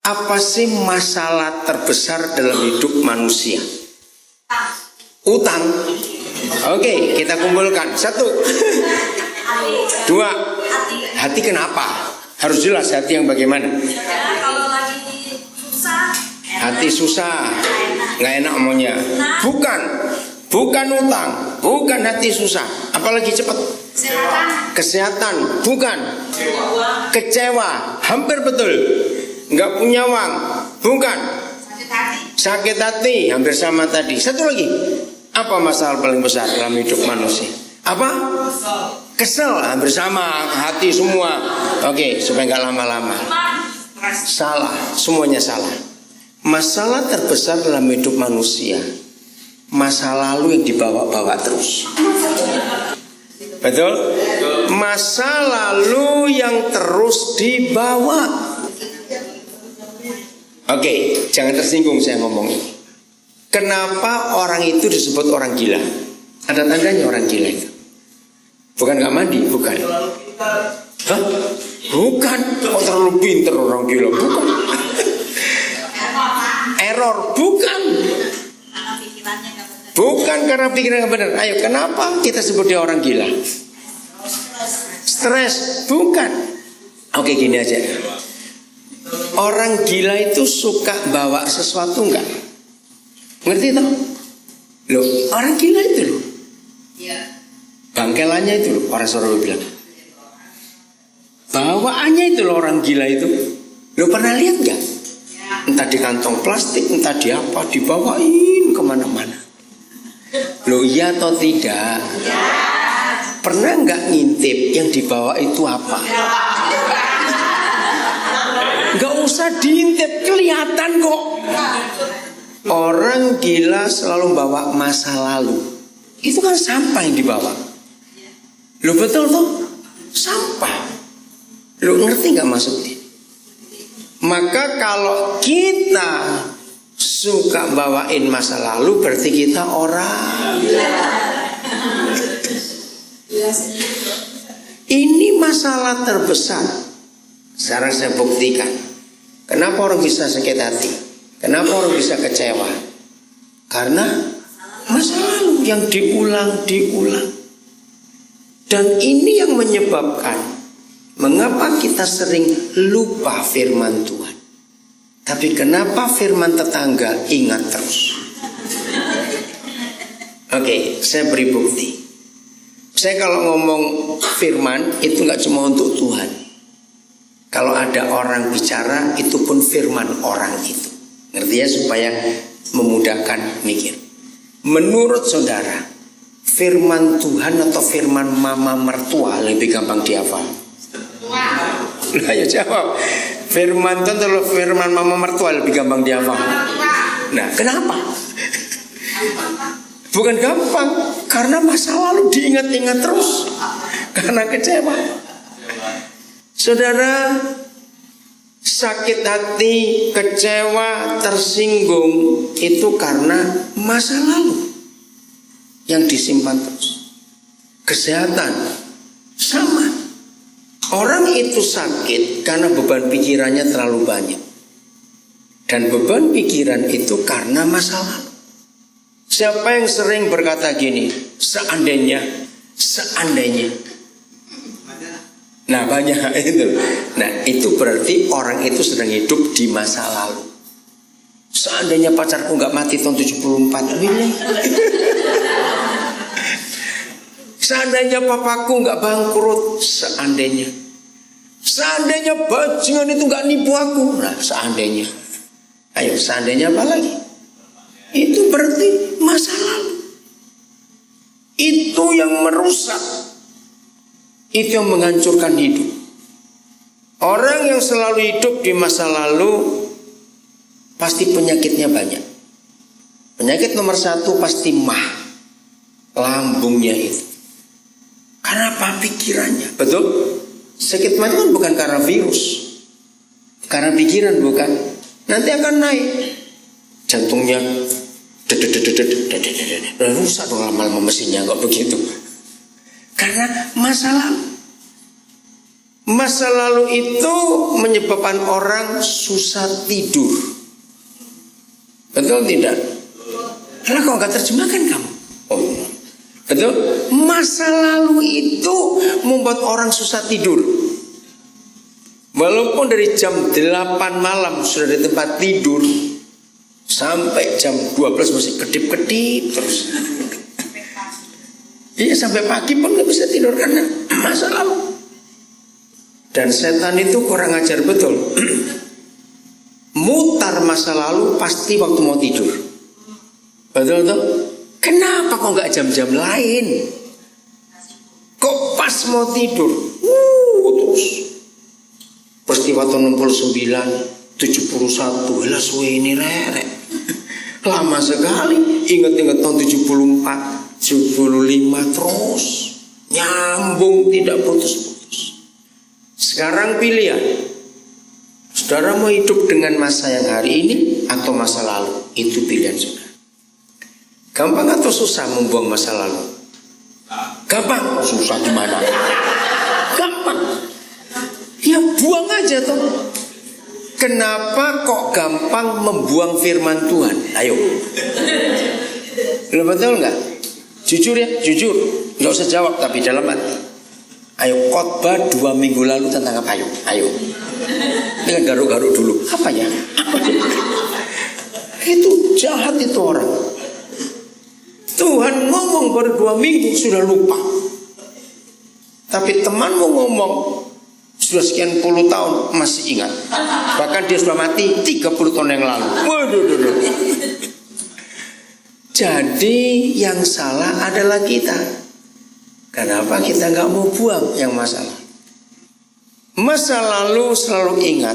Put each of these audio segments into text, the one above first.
Apa sih masalah terbesar dalam hidup manusia? Utang. Oke, kita kumpulkan. 1, 2. Hati kenapa? Harus jelas hati yang bagaimana. Kalau lagi susah. Hati susah, nggak enak omongnya. Bukan utang, bukan hati susah. Apalagi cepat. Kesehatan, bukan. Kecewa, hampir betul. Nggak punya uang, bukan. Sakit hati, hampir sama tadi. Satu lagi, apa masalah paling besar dalam hidup manusia? Apa? Kesel, hampir sama. Hati semua. Oke, supaya nggak lama-lama. Salah, semuanya salah. Masalah terbesar dalam hidup manusia, masa lalu yang dibawa-bawa terus. Betul? Masa lalu yang terus dibawa. Oke, jangan tersinggung saya ngomong ini. Kenapa orang itu disebut orang gila? Ada tandanya orang gila itu. Bukan gak mandi, bukan. Hah? Bukan. Oh, terlalu pinter orang gila, bukan. Error, bukan. Bukan karena pikiran yang benar. Ayo, kenapa kita sebut dia orang gila? Stres, bukan. Oke, gini aja. Orang gila itu suka bawa sesuatu enggak? Ngerti toh? Loh, orang gila itu loh. Bangkelannya itu loh, orang Solo bilang. Bawaannya itu loh orang gila itu. Lo pernah lihat enggak? Entah di kantong plastik, entah di apa, dibawain kemana-mana. Loh, iya atau tidak? Pernah nggak ngintip yang dibawa itu apa? Nggak usah diintip, kelihatan kok. Orang gila selalu bawa masa lalu. Itu kan sampah yang dibawa. Lo betul tuh? Sampah. Lo ngerti nggak maksudnya? Maka kalau kita suka bawain masa lalu, berarti kita orang. Ini masalah terbesar. Sekarang saya buktikan. Kenapa orang bisa sakit hati? Kenapa orang bisa kecewa? Karena masa lalu yang diulang. Dan ini yang menyebabkan mengapa kita sering lupa firman Tuhan. Tapi kenapa firman tetangga ingat terus? Oke, saya beri bukti. Saya kalau ngomong firman itu nggak cuma untuk Tuhan. Kalau ada orang bicara itu pun firman orang itu. Ngerti ya, supaya memudahkan mikir. Menurut saudara, firman Tuhan atau firman mama mertua lebih gampang dihafal? Ayo jawab. Firman Tuhan atau firman mama mertua lebih gampang dihafal? Nah, kenapa? Bukan gampang, karena masa lalu diingat-ingat terus. Karena kecewa. Saudara, sakit hati, kecewa, tersinggung itu karena masa lalu yang disimpan terus. Kesehatan sama. Orang itu sakit karena beban pikirannya terlalu banyak. Dan beban pikiran itu karena masa lalu. Siapa yang sering berkata gini, seandainya. Nah, banyak itu. Nah, itu berarti orang itu sedang hidup di masa lalu. Seandainya pacarku nggak mati tahun 74, milih. Seandainya papaku nggak bangkrut, seandainya bajingan itu nggak nipu aku, nah seandainya. Ayo, seandainya apa lagi? Itu berarti masa lalu. Itu yang merusak. Itu yang menghancurkan hidup. Orang yang selalu hidup di masa lalu pasti penyakitnya banyak. Penyakit nomor 1 pasti lambungnya itu. Karena apa? Pikirannya. Betul? Sakit mah itu kan bukan karena virus, karena pikiran, bukan. Nanti akan naik jantungnya, rusak dong lama-lama mesinnya, nggak begitu. Karena masalah Masa lalu itu menyebabkan orang susah tidur. Betul tidak? Karena kok nggak terjemahkan kamu? Oh, betul. Masa lalu itu membuat orang susah tidur. Walaupun dari jam 8 malam sudah di tempat tidur, sampai jam 12 masih kedip-kedip terus. Iya, sampai pagi pun nggak bisa tidur karena masa lalu. Dan setan itu kurang ajar betul. Mutar masa lalu pasti waktu mau tidur. Betul tuh? Kenapa kok nggak jam-jam lain? Kok pas mau tidur? Terus peristiwa tahun 69, 71, lah suwe ini rerek. Lama sekali. Ingat-ingat tahun 74, 75 terus nyambung tidak putus-putus. Sekarang pilihan, saudara mau hidup dengan masa yang hari ini atau masa lalu, itu pilihan saudara. Gampang atau susah membuang masa lalu? Gampang. Susah di mana? Gampang. Ya buang aja toh. Kenapa kok gampang membuang firman Tuhan? Ayo. Betul nggak? Jujur ya, jujur. Nggak usah jawab tapi dalam hati. Ayo, khotbah 2 minggu lalu tentang apa? Ayo. Dengan garuk-garuk dulu. Apa ya? Itu jahat itu orang. Tuhan ngomong baru 2 minggu sudah lupa. Tapi temanmu ngomong sudah sekian puluh tahun masih ingat. Bahkan dia sudah mati 30 tahun yang lalu. Waduh. Jadi yang salah adalah kita. Kenapa kita nggak mau buang yang masalah? Masa lalu selalu ingat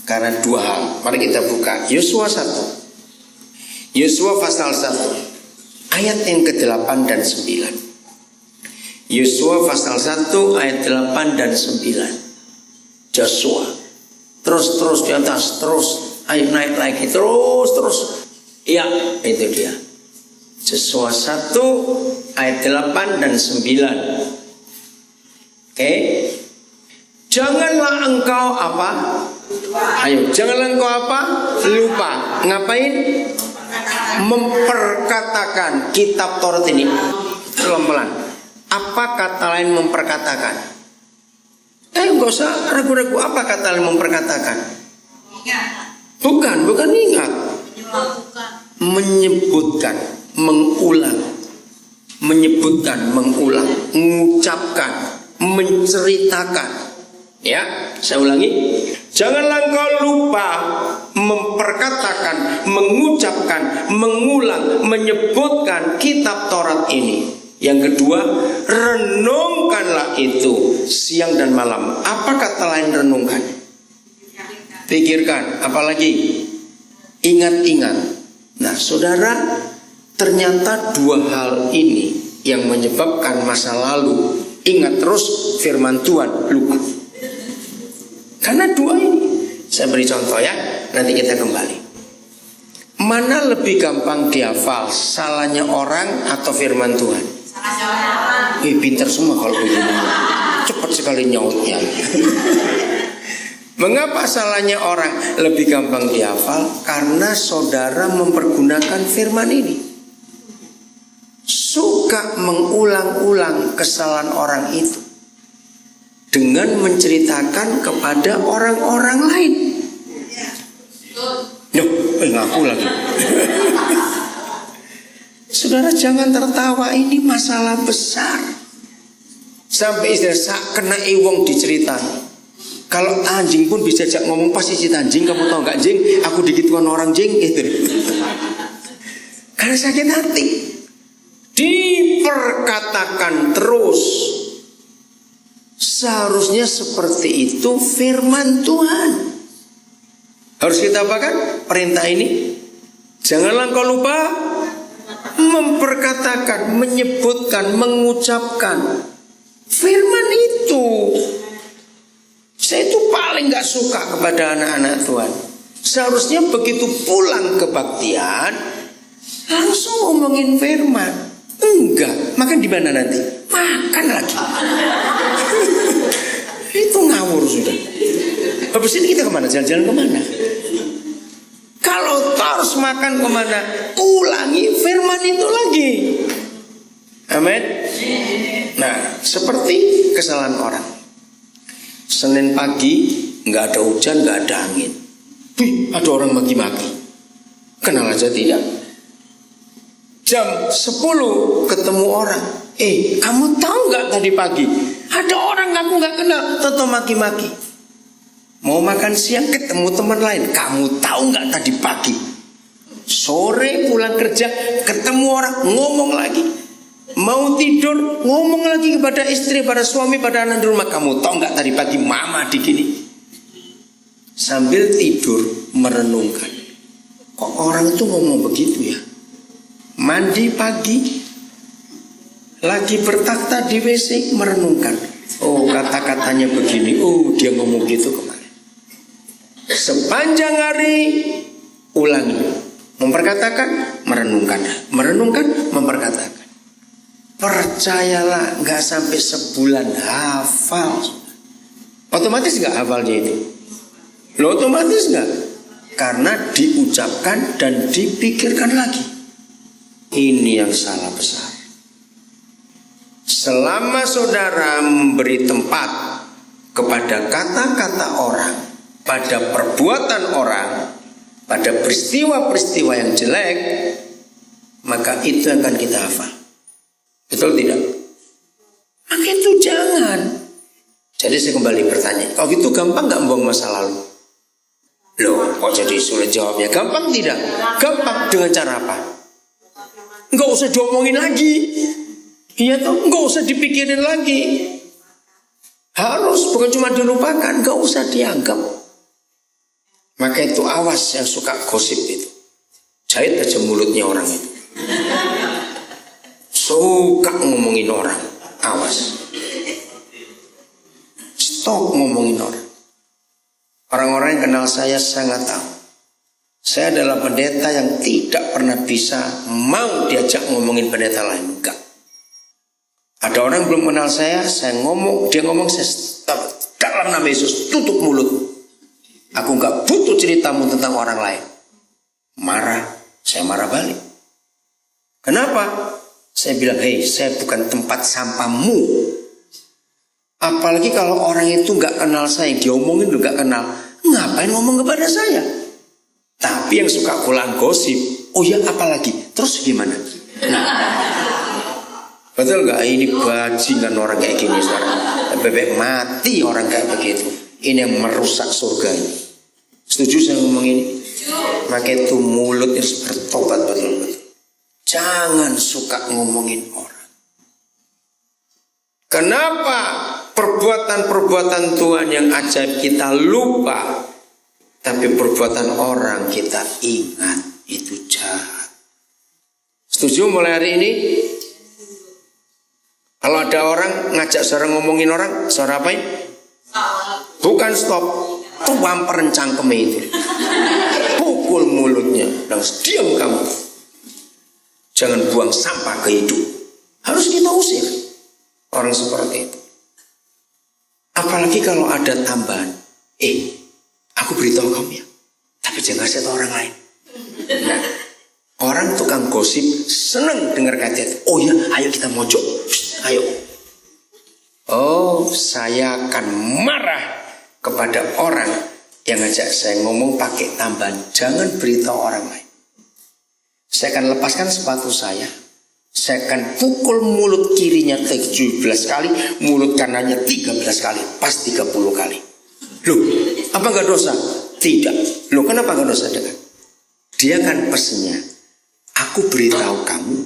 karena 2 hal. Mari kita buka Yosua 1. Yosua pasal 1 ayat yang ke-8 dan 9. Yosua pasal 1 ayat 8 dan 9. Joshua terus di atas, terus ayo naik lagi, terus. Iya, itu dia. Yosua 1 ayat 8 dan 9. Oke. Janganlah engkau apa? Ayo, janganlah engkau apa? Lupa. Ngapain? Memperkatakan kitab Taurat ini. Pelan-pelan. Apa kata lain memperkatakan? Enggak usah ragu-ragu. Apa kata lain memperkatakan? Bukan ingat. Menyebutkan, mengulang, mengucapkan, menceritakan. Ya, saya ulangi. Janganlah engkau lupa memperkatakan, mengucapkan, mengulang, menyebutkan kitab Taurat ini. Yang kedua, renungkanlah itu siang dan malam. Apa kata lain renungkan? Pikirkan, apalagi? Ingat-ingat. Nah, saudara, ternyata 2 hal ini yang menyebabkan masa lalu ingat terus firman Tuhan lupa. Karena 2 ini. Saya beri contoh ya, nanti kita kembali. Mana lebih gampang dihafal, salahnya orang atau firman Tuhan? Pintar semua kalau begini. Cepat sekali nyautnya. Mengapa salahnya orang lebih gampang dihafal? Karena saudara mempergunakan firman ini. Suka mengulang-ulang kesalahan orang itu dengan menceritakan kepada orang-orang lain. Ngaku lagi. Saudara jangan tertawa, ini masalah besar. Sampai istilah kena iwong diceritain. Kalau anjing pun bisa ajak ngomong, pasti cerita anjing. Kamu tahu nggak jing? Aku digituan orang jing itu. Karena sakit hati. Diperkatakan terus. Seharusnya seperti itu firman Tuhan. Harus kita apakan? Perintah ini. Janganlah kau lupa memperkatakan, menyebutkan, mengucapkan firman itu. Saya itu paling gak suka kepada anak-anak Tuhan. Seharusnya begitu pulang kebaktian langsung ngomongin firman. Enggak, makan di mana nanti? Makan lagi. Itu ngawur sudah. Habis ini kita kemana? Jalan-jalan kemana? Kalau harus makan kemana? Ulangi firman itu lagi. Amin. Nah, seperti kesalahan orang. Senin pagi nggak ada hujan, nggak ada angin. Ada orang maki-maki. Kenal aja tidak. Jam 10 ketemu orang. Kamu tahu nggak tadi pagi ada orang aku nggak kenal, tetap maki-maki. Mau makan siang ketemu teman lain. Kamu tahu nggak tadi pagi? Sore pulang kerja ketemu orang, ngomong lagi. Mau tidur ngomong lagi kepada istri, pada suami, pada anak di rumah. Kamu tahu nggak tadi pagi mama digini? Sambil tidur merenungkan. Kok orang itu ngomong begitu ya? Mandi pagi, lagi bertakhta di WC merenungkan. Oh, kata-katanya begini. Oh, dia ngomong gitu kemarin. Sepanjang hari ulangi. Memperkatakan, merenungkan. Merenungkan, memperkatakan. Percayalah, gak sampai sebulan hafal. Otomatis gak hafalnya itu? Loh, otomatis gak? Karena diucapkan dan dipikirkan lagi. Ini yang salah besar. Selama saudara memberi tempat kepada kata-kata orang, pada perbuatan orang, pada peristiwa-peristiwa yang jelek, maka itu akan kita hafal. Betul tidak? Maka itu jangan. Jadi saya kembali bertanya, kalau gitu gampang gak membuang masa lalu? Loh, kok jadi sulit jawabnya? Gampang tidak? Gampang. Dengan cara apa? Nggak usah diomongin lagi. Iya toh, nggak usah dipikirin lagi. Harus, bukan cuma dilupakan, nggak usah dianggap. Maka itu awas yang suka gosip itu. Jahit aja mulutnya orang itu. Suka ngomongin orang. Awas. Stop ngomongin orang. Orang-orang yang kenal saya sangat tahu. Saya adalah pendeta yang tidak pernah bisa mau diajak ngomongin pendeta lain. Enggak. Ada orang belum kenal saya ngomong, dia ngomong, saya stop. Dalam nama Yesus, tutup mulut. Aku enggak butuh ceritamu tentang orang lain. Marah, saya marah balik. Kenapa? Saya bilang, hei, saya bukan tempat sampahmu. Apalagi kalau orang itu nggak kenal saya, diomongin juga nggak kenal, ngapain ngomong kepada saya? Tapi yang suka pulang gosip, oh ya apalagi, terus gimana? Betul nggak? Ini bajingan orang kayak gini sekarang. Bebek mati orang kayak begitu. Ini yang merusak surga ini. Setuju saya ngomong ini? Maka itu mulut harus bertobat betul-betul. Jangan suka ngomongin orang. Kenapa perbuatan-perbuatan Tuhan yang ajaib kita lupa, tapi perbuatan orang kita ingat? Itu jahat. Setuju mulai hari ini? Kalau ada orang ngajak saudara ngomongin orang, saudara apain? Bukan stop, tuh bamperan cangkeme itu. Pukul mulutnya, dan diam kamu. Jangan buang sampah ke hidup. Harus kita usir orang seperti itu. Apalagi kalau ada tambahan. Aku beritahu kamu ya, tapi jangan kasih tahu orang lain. Nah, orang tukang gosip senang dengar kata itu. Oh ya, ayo kita mojok. Ayo. Oh, saya akan marah kepada orang yang ngajak saya ngomong pakai tambahan. Jangan beritahu orang lain. Saya akan lepaskan sepatu saya. Saya akan pukul mulut kirinya 17 kali, mulut kanannya 13 kali, pas 30 kali. Loh, apa enggak dosa? Tidak. Loh, kenapa enggak dosa? Dia kan pesennya, aku beritahu kamu,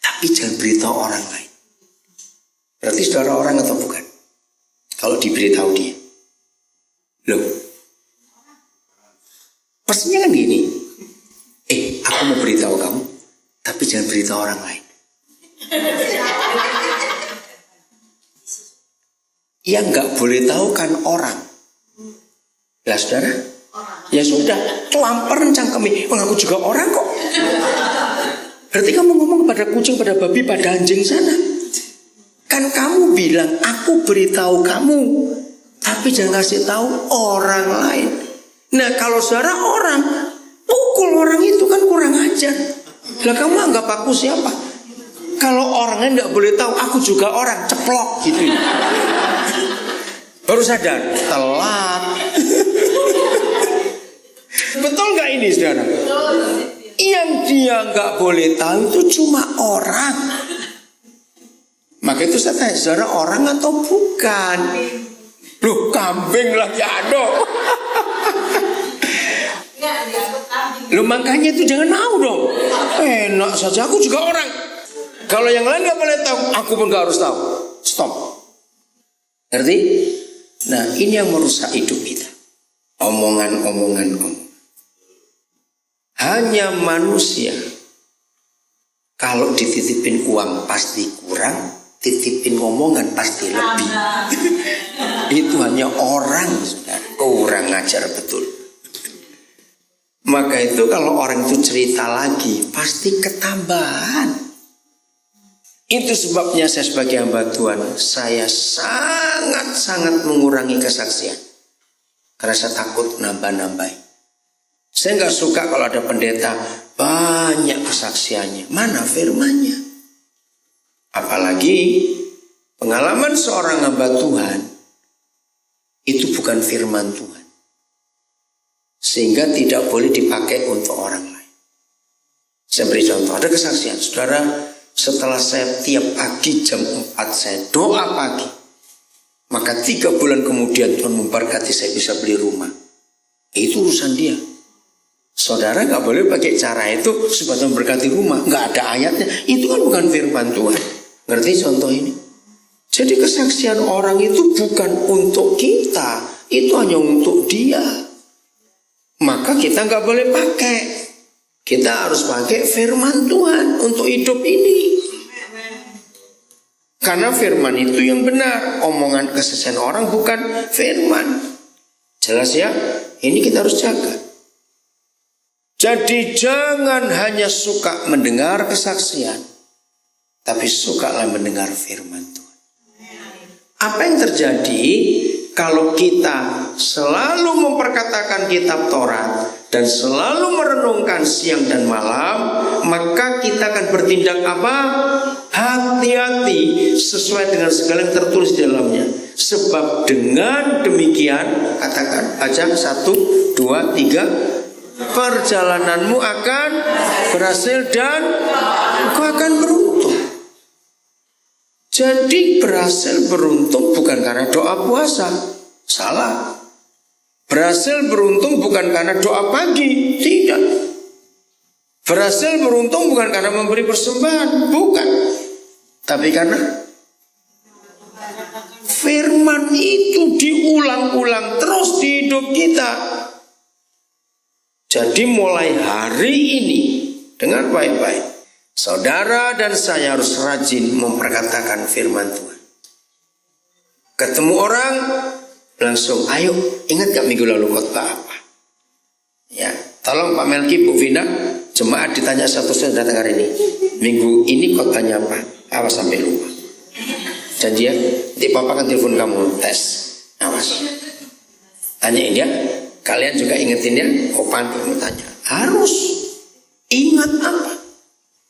tapi jangan beritahu orang lain. Berarti saudara orang atau bukan? Kalau diberitahu dia. Loh, pesennya kan gini. Aku mau beritahu kamu, tapi jangan beritahu orang lain. Yang nggak boleh tahu kan orang. Lah saudara, ya sudah, telamper cangkemi. Mengaku juga orang kok. Berarti kamu ngomong pada kucing, pada babi, pada anjing sana. Kan kamu bilang, aku beritahu kamu, Tapi jangan kasih tahu orang lain. Nah kalau saudara orang pukul orang itu kan kurang ajar. Lah kamu anggap aku siapa? Kalau orangnya tidak boleh tahu aku juga orang, ceplok gitu. Baru sadar, telat. Betul nggak ini saudara? Yang dia nggak boleh tahu itu cuma orang. Maka itu saya tanya, saudara orang atau bukan? Loh kambing lah ya dong. Loh makanya itu jangan mau dong. Enak saja aku juga orang. Kalau yang lain nggak boleh tahu, aku pun nggak harus tahu. Stop. Ngerti? Nah ini yang merusak hidup kita. Omongan. Hanya manusia kalau dititipin uang pasti kurang, titipin omongan pasti lebih. Itu hanya orang, saudara. Kurang ajar betul. Maka itu kalau orang itu cerita lagi pasti ketambahan. Itu sebabnya saya sebagai hamba Tuhan, saya sangat mengurangi kesaksian. Karena saya takut nambah-nambah. Saya nggak suka kalau ada pendeta banyak kesaksiannya. Mana firmannya? Apalagi pengalaman seorang hamba Tuhan itu bukan firman Tuhan. Sehingga tidak boleh dipakai untuk orang lain. Saya beri contoh, ada kesaksian. Saudara, setelah saya tiap pagi jam 4 saya doa pagi. Maka 3 bulan kemudian Tuhan memberkati saya bisa beli rumah. Itu urusan dia. Saudara gak boleh pakai cara itu supaya memberkati rumah. Gak ada ayatnya. Itu kan bukan firman Tuhan. Ngerti contoh ini? Jadi kesaksian orang itu bukan untuk kita. Itu hanya untuk dia. Maka kita gak boleh pakai. Kita harus pakai firman Tuhan untuk hidup ini. Karena firman itu yang benar. Omongan kesaksian orang bukan firman. Jelas ya? Ini kita harus jaga. Jadi jangan hanya suka mendengar kesaksian, tapi sukalah mendengar firman Tuhan. Apa yang terjadi kalau kita selalu memperkatakan kitab Taurat dan selalu merenungkan siang dan malam, maka kita akan bertindak apa? Hati-hati sesuai dengan segala yang tertulis di dalamnya. Sebab dengan demikian, katakan, baca 1, 2, 3, perjalananmu akan berhasil dan engkau akan beruntung. Jadi berhasil beruntung bukan karena doa puasa. Salah. Berhasil beruntung bukan karena doa pagi. Tidak. Berhasil beruntung bukan karena memberi persembahan. Bukan. Tapi karena firman itu diulang-ulang terus di hidup kita. Jadi mulai hari ini, dengar baik-baik, saudara dan saya harus rajin memperkatakan firman Tuhan. Ketemu orang, langsung, ayo, ingat gak minggu lalu khotbah apa? Ya, tolong Pak Melki, Bu Vina, jemaat ditanya satu-satu datang hari ini. Minggu ini khotbahnya apa? Awas sampai lupa. Janji ya, nanti Papa kan telepon kamu, tes. Awas. Tanyain ya. Kalian juga ingetin ya, Opan kamu tanya. Harus ingat apa?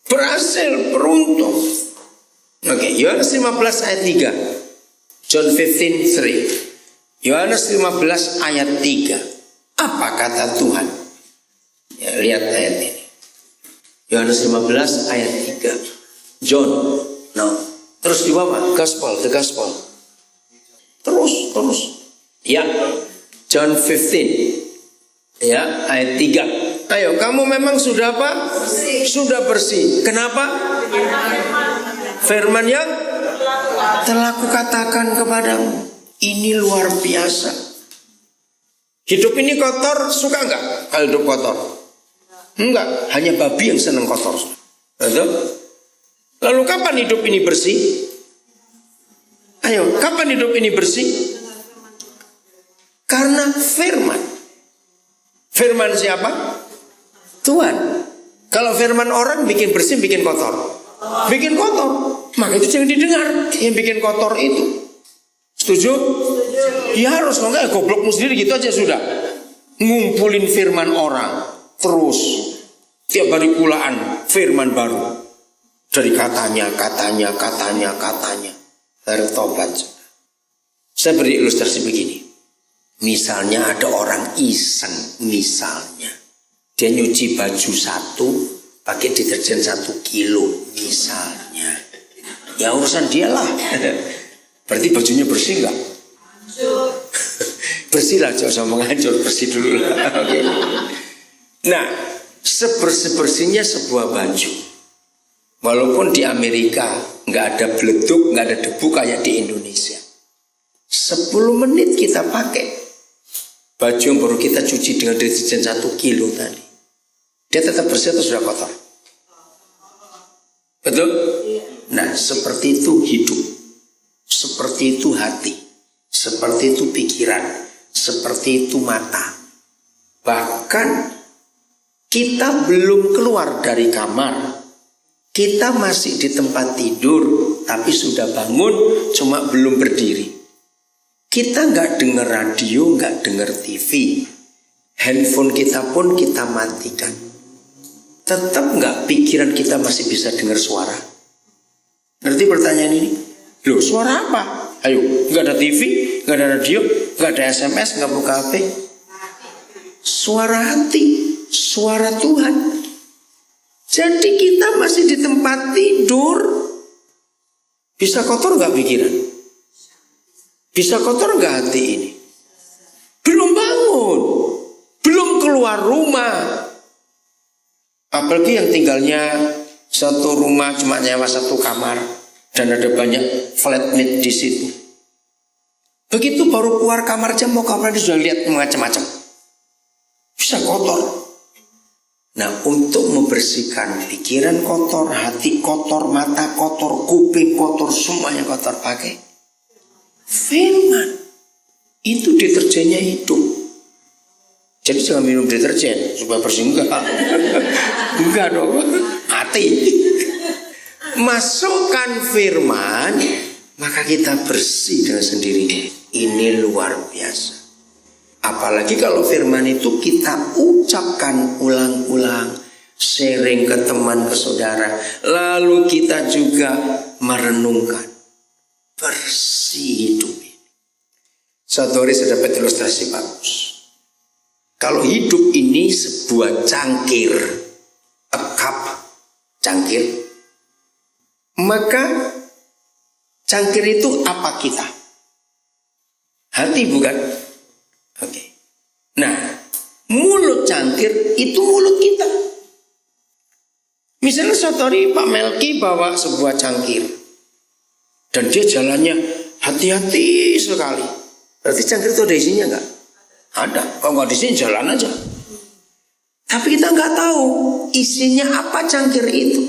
Berhasil, beruntung. Oke, Yohanes 15 ayat 3. John 15:3. Yohanes 15 ayat 3. Apa kata Tuhan? Ya, lihat ayat ini. Yohanes 15 ayat 3. John, no. Terus di bawah, gospel, the gospel. Terus. Ya. John 15 ya ayat 3. Ayo kamu memang sudah apa? Sudah bersih. Kenapa? Firman yang telah kukatakan kepadamu. Ini luar biasa. Hidup ini kotor, suka enggak kalau hidup kotor? Enggak, hanya babi yang senang kotor. Betul? Lalu kapan hidup ini bersih? Ayo, kapan hidup ini bersih? Karena firman. Firman siapa? Tuhan. Kalau firman orang bikin bersih, bikin kotor. Bikin kotor. Maka itu jangan didengar. Yang bikin kotor itu. Setuju? Ya harus, enggak goblokmu sendiri gitu aja sudah. Ngumpulin firman orang terus tiap hari kulaan firman baru dari katanya. Baru tobat. Saya beri ilustrasi begini. Misalnya ada orang iseng, misalnya dia nyuci baju 1 pakai deterjen 1 kilo, misalnya. Ya urusan dia lah. Berarti bajunya bersih nggak? Bersih lah, jangan sama menghancur, bersih dulu lah. Okay. Nah, sebersih-bersihnya sebuah baju. Walaupun di Amerika nggak ada beleduk, nggak ada debu kayak di Indonesia. 10 menit kita pakai baju yang baru kita cuci dengan deterjen 1 kilo tadi, dia tetap bersih atau sudah kotor? Betul? Nah, seperti itu hidup, seperti itu hati, seperti itu pikiran, seperti itu mata. Bahkan kita belum keluar dari kamar, kita masih di tempat tidur, tapi sudah bangun, cuma belum berdiri. Kita nggak dengar radio, nggak dengar TV, handphone kita pun kita matikan. Tetap nggak pikiran kita masih bisa dengar suara? Ngerti pertanyaan ini? Loh, suara apa? Ayo, nggak ada TV, nggak ada radio, nggak ada SMS, nggak buka HP. Suara hati, suara Tuhan. Jadi kita masih di tempat tidur. Bisa kotor nggak pikiran? Bisa kotor nggak hati ini? Belum bangun, belum keluar rumah. Apalagi yang tinggalnya satu rumah cuma nyewa 1 kamar dan ada banyak flatmate di situ. Begitu baru keluar kamar aja mau kamar dia sudah lihat macam-macam. Bisa kotor. Nah, untuk membersihkan pikiran kotor, hati kotor, mata kotor, kuping kotor, semuanya kotor, pakai firman. Itu deterjennya hidup. Jadi jangan minum deterjen supaya bersih, enggak. Enggak dong, mati. Masukkan firman, maka kita bersih dengan sendirinya. Ini luar biasa. Apalagi kalau firman itu kita ucapkan ulang-ulang, sharing ke teman, ke saudara, lalu kita juga merenungkan. Bersih hidup ini. Satu hari saya dapat ilustrasi bagus. Kalau hidup ini sebuah cangkir, a cup, cangkir, maka cangkir itu apa kita? Hati bukan? Oke. Nah, mulut cangkir itu mulut kita. Misalnya suatu hari Pak Melki bawa sebuah cangkir dan dia jalannya hati-hati sekali. Berarti cangkir itu ada isinya enggak? Ada. Kalau nggak di sini jalan aja. Tapi kita nggak tahu isinya apa cangkir itu.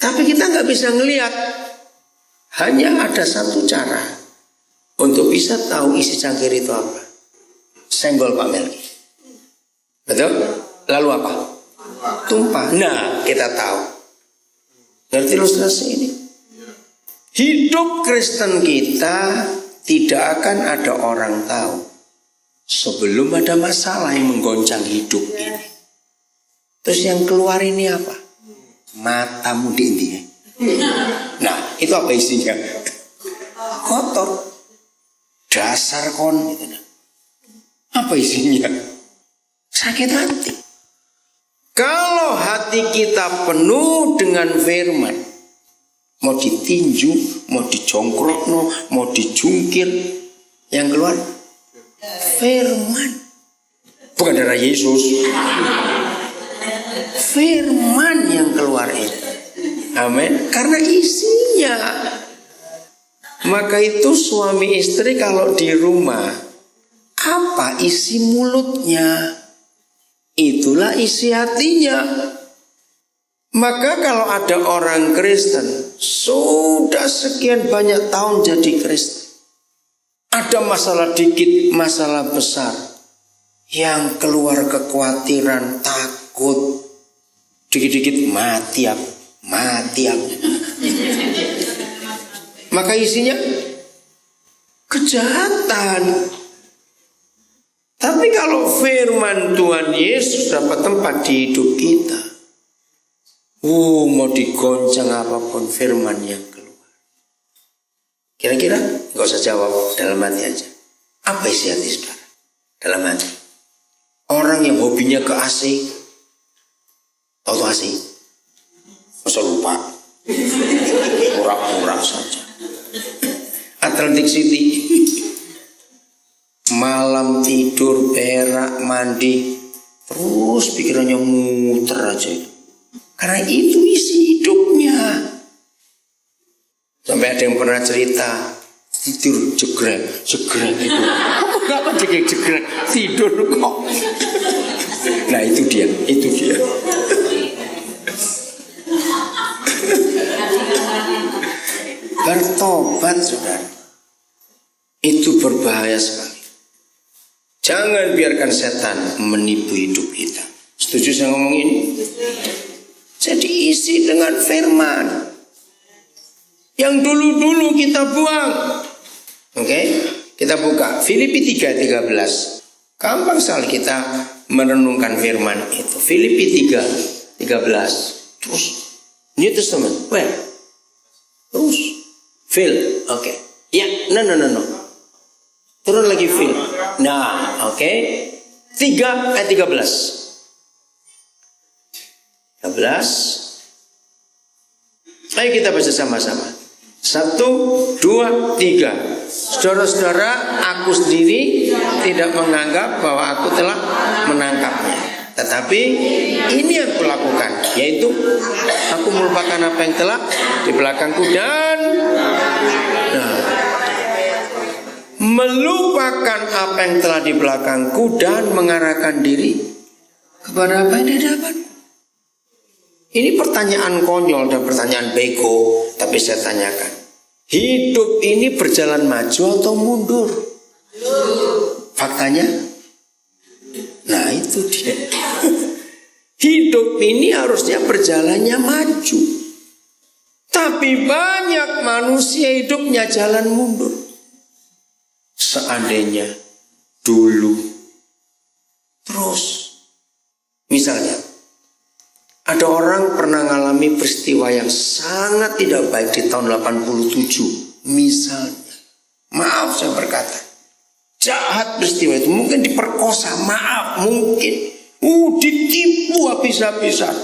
Tapi kita nggak bisa ngelihat. Hanya ada satu cara untuk bisa tahu isi cangkir itu apa. Senggol Pak Melki. Betul? Lalu apa? Tumpah. Nah, kita tahu. Ngerti ilustrasi ini? Hidup Kristen kita tidak akan ada orang tahu sebelum ada masalah yang menggoncang hidup ini. Terus yang keluar ini apa? Matamu dindi. Nah, itu apa isinya? Kotor. Dasar kon gitu. Apa isinya? Sakit hati. Kalau hati kita penuh dengan firman, mau ditinju, mau dijongkrokno, mau dijungkir, yang keluar firman. Bukan darah Yesus. Firman yang keluar itu. Amin. Karena isinya. Maka itu suami istri kalau di rumah, apa isi mulutnya, itulah isi hatinya. Maka kalau ada orang Kristen sudah sekian banyak tahun jadi Kristen, ada masalah dikit, masalah besar, yang keluar kekhawatiran, takut, dikit-dikit mati aku. Maka isinya kejahatan. Tapi kalau firman Tuhan Yesus dapat tempat di hidup kita, mau digoncang apapun firman yang keluar. Kira-kira gak usah jawab, dalam hati aja. Apa isi hati saudara? Dalam hati. Orang yang hobinya ke AC, tahu AC? Masa lupa? Pura-pura saja. Atlantic City. Malam tidur, berak, mandi, terus pikirannya muter aja. Karena itu isi hidupnya. Sampai ada yang pernah cerita, tidur jegrek itu. Apa jegrek tidur kok? Nah itu dia. Bertobat saudara, itu berbahaya sekali. Jangan biarkan setan menipu hidup kita. Setuju saya ngomong ini? Jadi isi dengan firman yang dulu-dulu kita buang. Oke, kita buka Filipi 3:13. Gampang sekali kita merenungkan firman itu. Filipi 3:13. Terus New Testament, where? Terus Phil, oke. Ya, no. Turun lagi Phil. Nah, oke. 3:13. 13. Ayo kita baca sama-sama. 1, 2, 3. Saudara-saudara, aku sendiri tidak menganggap bahwa aku telah menangkapnya. Tetapi ini yang kulakukan, yaitu aku melupakan apa yang telah di belakangku dan melupakan apa yang telah di belakangku dan mengarahkan diri kepada apa yang di depan. Ini pertanyaan konyol dan pertanyaan bego, tapi saya tanyakan. Hidup ini berjalan maju atau mundur? Faktanya? Nah itu dia. Hidup ini harusnya berjalannya maju. Tapi banyak manusia hidupnya jalan mundur. Seandainya dulu terus. Misalnya ada orang pernah mengalami peristiwa yang sangat tidak baik di tahun 87. Misalnya, maaf saya berkata, jahat peristiwa itu, mungkin diperkosa, maaf, mungkin ditipu habis-habisan.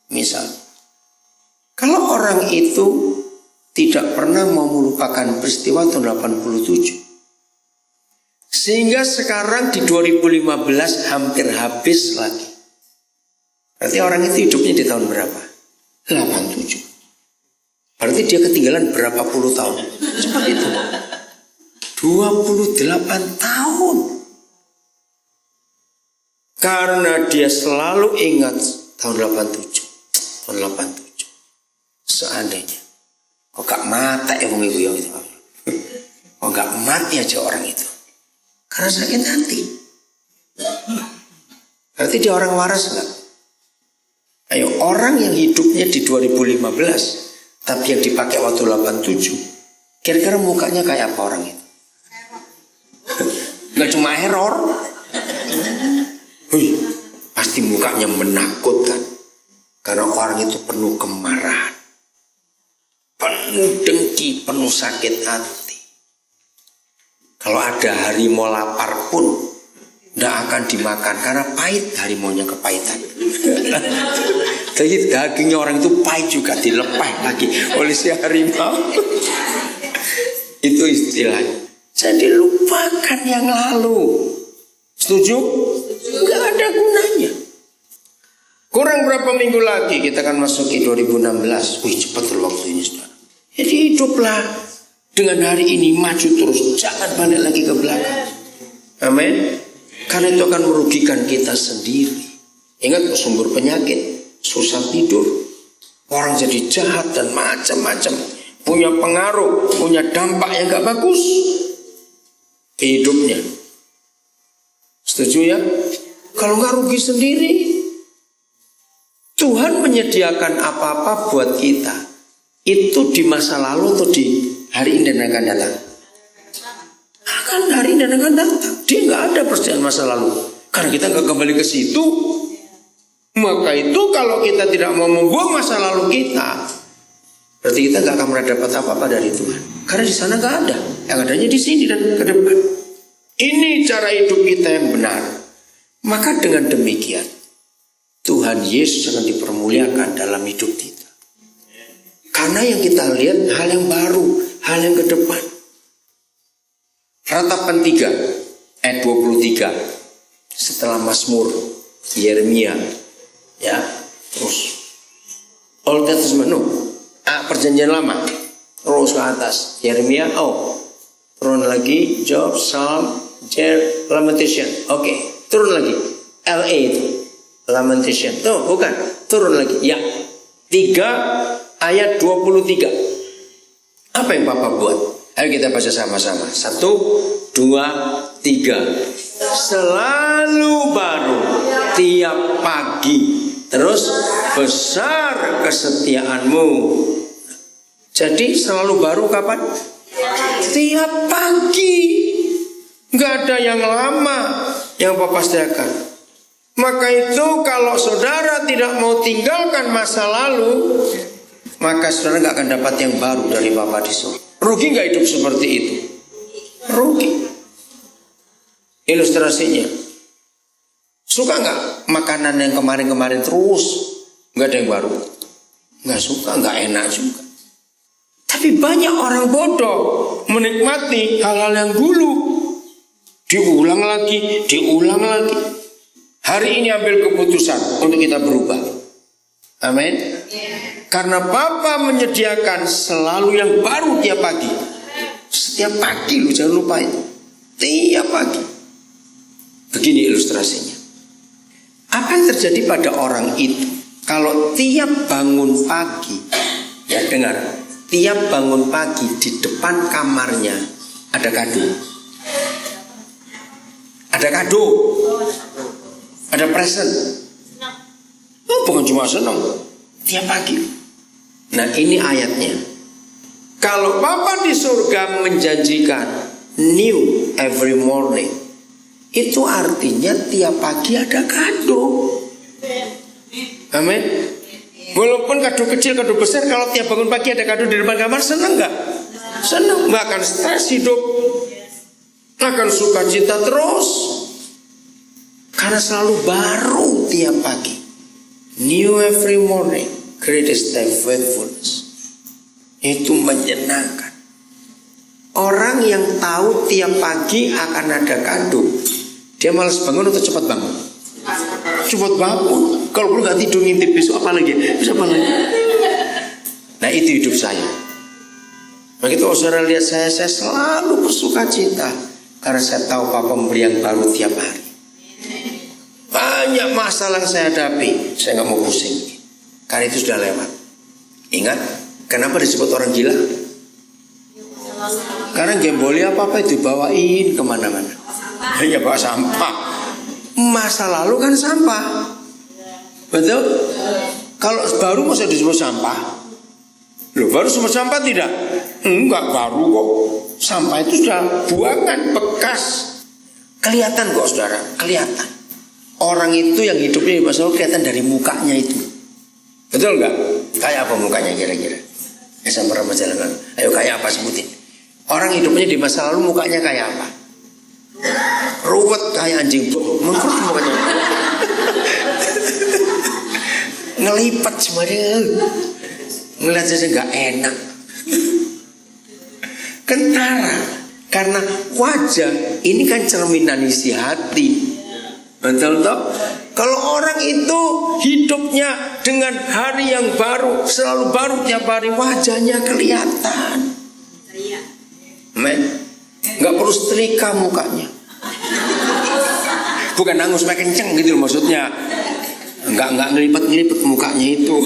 Misal, kalau orang itu tidak pernah mau melupakan peristiwa tahun 87, sehingga sekarang di 2015 hampir habis lagi. Berarti orang itu hidupnya di tahun berapa? 87. Berarti dia ketinggalan berapa puluh tahun? Seperti itu. 28 tahun. Karena dia selalu ingat tahun 87. Tahun 87. Seandainya. Kok gak mati ya wong iku ya gitu. Kok gak mati aja orang itu. Karena sakit hati. Berarti dia orang waras enggak? Ayo, orang yang hidupnya di 2015 tapi yang dipakai waktu 87, kira-kira mukanya kayak apa orang itu? Nggak cuma error. Pasti mukanya menakutkan. Karena orang itu penuh kemarahan, penuh dengki, penuh sakit hati. Kalau ada harimau lapar pun tidak akan dimakan karena pahit, harimaunya kepahitan. Jadi dagingnya orang itu pahit juga, dilepas lagi oleh si harimau. Itu istilahnya. Jadi lupakan yang lalu. Setuju? Enggak ada gunanya. Kurang berapa minggu lagi kita akan masuk ke 2016. Cepat waktu ini saudara. Jadi hiduplah dengan hari ini, maju terus, jangan balik lagi ke belakang. Amin. Karena itu akan merugikan kita sendiri. Ingat, sumber penyakit, susah tidur, orang jadi jahat dan macam-macam, punya pengaruh, punya dampak yang gak bagus hidupnya. Setuju ya? Kalau gak rugi sendiri. Tuhan menyediakan apa-apa buat kita, itu di masa lalu atau di hari ini dan akan datang? akan hari dan akan datang. Dia nggak ada persediaan masa lalu. Karena kita nggak kembali ke situ. Maka itu kalau kita tidak mau membuang masa lalu kita, berarti kita nggak akan mendapat apa-apa dari Tuhan. Karena di sana nggak ada. Yang adanya di sini dan ke depan. Ini cara hidup kita yang benar. Maka dengan demikian Tuhan Yesus akan dipermuliakan dalam hidup kita. Karena yang kita lihat hal yang baru, hal yang ke depan. Ratapan 3 ayat 23. Setelah Mazmur Yeremia, ya, terus Old Testament, Perjanjian Lama, terus ke atas Yeremia, turun lagi Job, Psalm, Lamentation. Oke, turun lagi LA itu Lamentation. Tuh, bukan, turun lagi. Ya. 3 ayat 23. Apa yang Papa buat? Ayo kita baca sama-sama. 1, 2, 3. Selalu baru tiap pagi. Terus besar kesetiaanmu. Jadi selalu baru kapan? Tiap pagi. Nggak ada yang lama yang Papa sediakan. Maka itu kalau saudara tidak mau tinggalkan masa lalu, maka saudara nggak akan dapat yang baru dari Bapa di surga. Rugi nggak hidup seperti itu? Rugi. Ilustrasinya, suka nggak makanan yang kemarin-kemarin terus nggak ada yang baru? Nggak suka, nggak enak juga. Tapi banyak orang bodoh menikmati hal-hal yang dulu. Diulang lagi. Hari ini ambil keputusan untuk kita berubah. Amin. Karena Bapa menyediakan selalu yang baru tiap pagi. Setiap pagi lu jangan lupa itu. Tiap pagi. Begini ilustrasinya. Apa yang terjadi pada orang itu kalau tiap bangun pagi, ya dengar, tiap bangun pagi di depan kamarnya ada kado. Ada kado. Ada present. Bukan cuma senang, tiap pagi. Nah, ini ayatnya. Kalau Bapa di surga menjanjikan new every morning, itu artinya tiap pagi ada kado. Amin. Walaupun kado kecil, kado besar, kalau tiap bangun pagi ada kado di depan kamar, senang nggak? Senang, nggak akan stres hidup, akan sukacita terus, karena selalu baru tiap pagi. New every morning, greatest thy faithfulness. Itu menyenangkan. Orang yang tahu tiap pagi akan ada kado, dia malas bangun atau cepat bangun? Cepat bangun. Kalau perlu nggak tidur ngintip besok apa lagi? Bisa apa lagi? Nah, itu hidup saya. Begitu saudara lihat saya selalu bersuka cita karena saya tahu Papa memberi yang baru tiap hari. Banyak masalah yang saya hadapi, saya nggak mau pusing, karena itu sudah lewat. Ingat, kenapa disebut orang gila? Karena gemboli apa-apa itu dibawain kemana-mana. Hanya bawa sampah. Masa lalu kan sampah, betul? Kalau baru masa disebut sampah? Loh, baru semua sampah tidak? Enggak, baru kok. Sampah itu sudah buangan bekas. Kelihatan kok saudara, kelihatan. Orang itu yang hidupnya di masa lalu kelihatan dari mukanya itu. Betul nggak? Kayak apa mukanya kira-kira? Sama remaja jalan. Ayo kayak apa sebutin? Orang hidupnya di masa lalu mukanya kayak apa? Ruwet kayak anjing mengkerut mukanya. Ngelipat semuanya. Ngeliat saja nggak enak. Kentara. Karena wajah ini kan cerminan isi hati. Betul toh? Kalau orang itu hidupnya dengan hari yang baru, selalu baru tiap hari, wajahnya kelihatan. Men, nggak perlu setrika mukanya. Bukan nangus makin kenceng gitu maksudnya. Nggak ngelipet mukanya itu.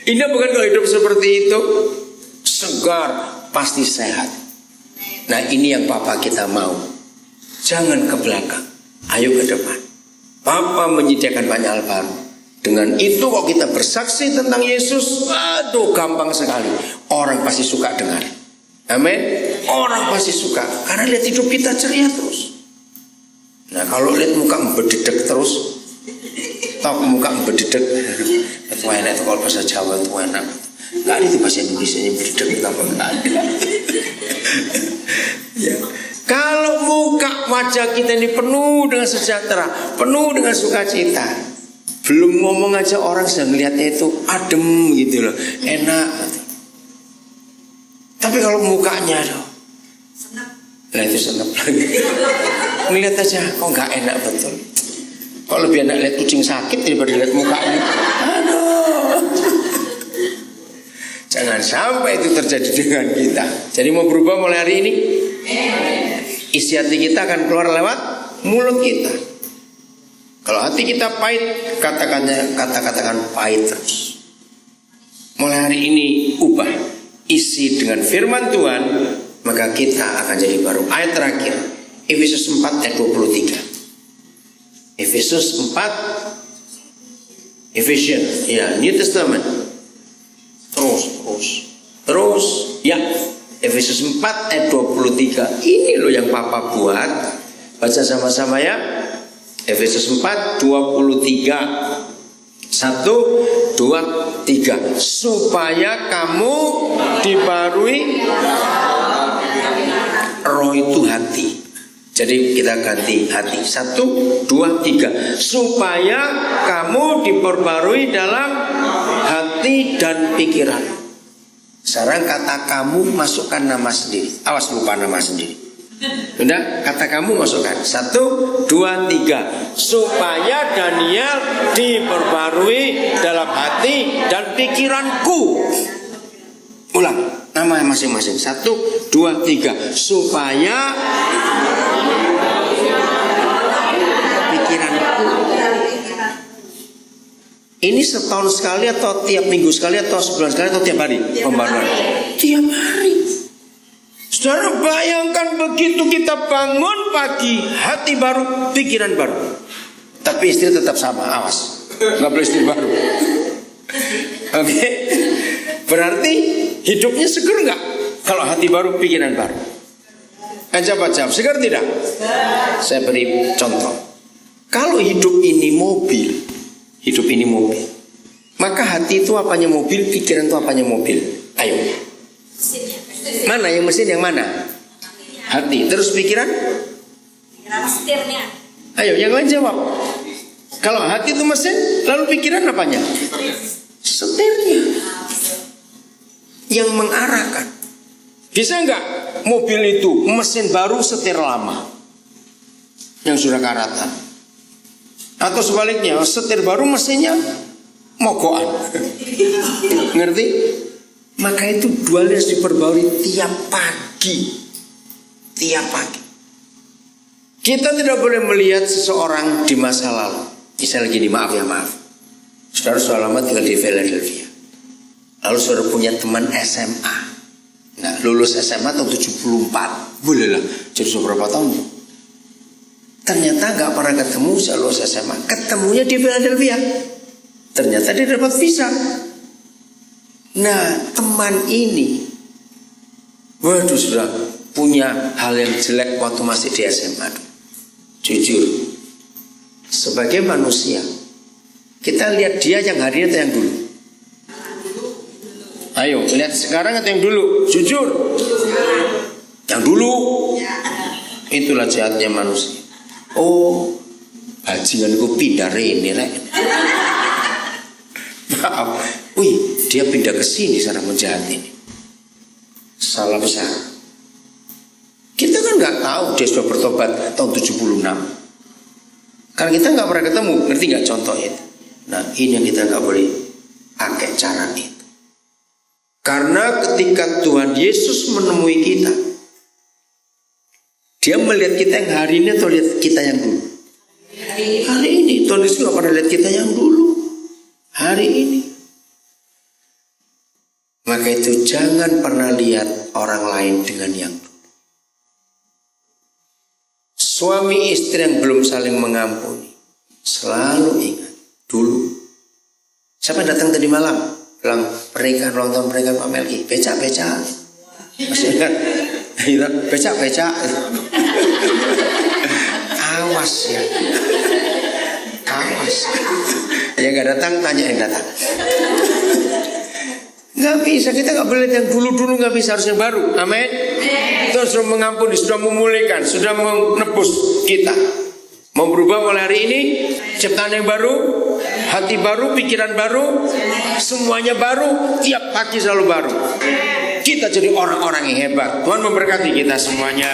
Ini bukan kalau hidup seperti itu, segar, pasti sehat. Nah, ini yang Papa kita mau. Jangan ke belakang. Ayo ke depan. Papa menyediakan banyak hal baru. Dengan itu kok kita bersaksi tentang Yesus, aduh gampang sekali. Orang pasti suka dengar. Amin. Orang pasti suka karena lihat hidup kita ceria terus. Nah kalau lihat muka bededek terus, tau muka bededek, itu enak itu kalau bahasa Jawa itu enak. Nggak ada itu bahasa Indonesia yang bededek itu apa nggak ada. Ya. Kalau muka wajah kita ini penuh dengan sejahtera, penuh dengan sukacita, belum ngomong aja orang sudah melihatnya itu adem gitu loh, enak. Tapi kalau mukanya loh, nah itu senep lagi. Melihat aja, kok nggak enak betul. Kok lebih enak lihat kucing sakit daripada lihat mukanya. Aduh. Jangan sampai itu terjadi dengan kita. Jadi mau berubah mulai hari ini. Isi hati kita akan keluar lewat mulut kita. Kalau hati kita pahit, kata-katakan pahit terus. Mulai hari ini ubah, isi dengan firman Tuhan, maka kita akan jadi baru. Ayat terakhir, Efesus 4 ayat 23. Efesus 4, Ephesians, ya New Testament. Terus, ya. Efesus 4 ayat 23. Ini loh yang Papa buat. Baca sama-sama ya. Efesus 4 23. 1, 2, 3. Supaya kamu dibarui. Roh itu hati. Jadi kita ganti hati. 1, 2, 3. Supaya kamu diperbarui dalam hati dan pikiran. Sekarang kata kamu masukkan nama sendiri. Awas lupa nama sendiri. Udah, kata kamu masukkan. 1, 2, 3. Supaya Daniel diperbarui dalam hati dan pikiranku. Ulang, nama masing-masing. 1, 2, 3. Supaya pikiranku. Ini setahun sekali atau tiap minggu sekali atau sebulan sekali atau tiap hari pembaruan? Tiap hari. Saudara bayangkan begitu kita bangun pagi, hati baru, pikiran baru. Tapi istri tetap sama, awas, nggak boleh istri baru. Oke, berarti hidupnya seger nggak? Kalau hati baru, pikiran baru. Jawab, seger tidak? Saya beri contoh. Kalau hidup ini mobil, maka hati itu apanya mobil, pikiran itu apanya mobil. Ayo, mana yang mesin, yang mana? Hati. Terus pikiran? Setirnya. Ayo, yang lain jawab. Kalau hati itu mesin, lalu pikiran apanya? Setirnya, yang mengarahkan. Bisa nggak mobil itu mesin baru, setir lama yang sudah karatan? Atau sebaliknya, setir baru mesinnya mogokan. Ngerti? Maka itu dualnya harus diperbarui tiap pagi. Tiap pagi. Kita tidak boleh melihat seseorang di masa lalu. Misalnya gini, maaf. Saudara sudah lama tinggal di Philadelphia. Lalu saudara punya teman SMA. Nah, lulus SMA tahun 74. Boleh lah. Jadi sudah berapa tahun? Ternyata gak pernah ketemu lulus SMA. Ketemunya di Philadelphia. Ternyata dia dapat visa. Nah, teman ini, waduh, sudah punya hal yang jelek waktu masih di SMA. Jujur, sebagai manusia, kita lihat dia yang hari ini atau yang dulu? Ayo, lihat sekarang atau yang dulu? Jujur. Yang dulu. Itulah jahatnya manusia. Oh, bajinganku pindah ini, rek. Maaf. Wih, dia pindah ke sini sana menjahat ini. Salah besar. Kita kan nggak tahu dia sudah bertobat tahun 76. Karena kita nggak pernah ketemu, ngerti nggak contoh itu? Nah, ini yang kita nggak boleh pakai cara itu. Karena ketika Tuhan Yesus menemui kita, dia melihat kita yang hari ini atau lihat kita yang dulu? Hari ini. Tuhan Yesus nggak pernah lihat kita yang dulu. Hari ini. Maka itu jangan pernah lihat orang lain dengan yang dulu. Suami istri yang belum saling mengampuni, selalu ingat dulu. Siapa yang datang tadi malam? Bilang pernikahan, ulang tahun pernikahan Pak Melki, beca. Masih ingat? Gitu, becak. Awas ya. Awas. Yang nggak datang tanya yang datang. Nggak bisa, kita nggak boleh yang dulu nggak bisa, harus yang baru. Amin. Terus sudah mengampuni, sudah memulihkan, sudah menebus kita. Mau berubah mulai hari ini, ciptaan yang baru, hati baru, pikiran baru, semuanya baru, tiap pagi selalu baru. Kita jadi orang-orang yang hebat. Tuhan memberkati kita semuanya.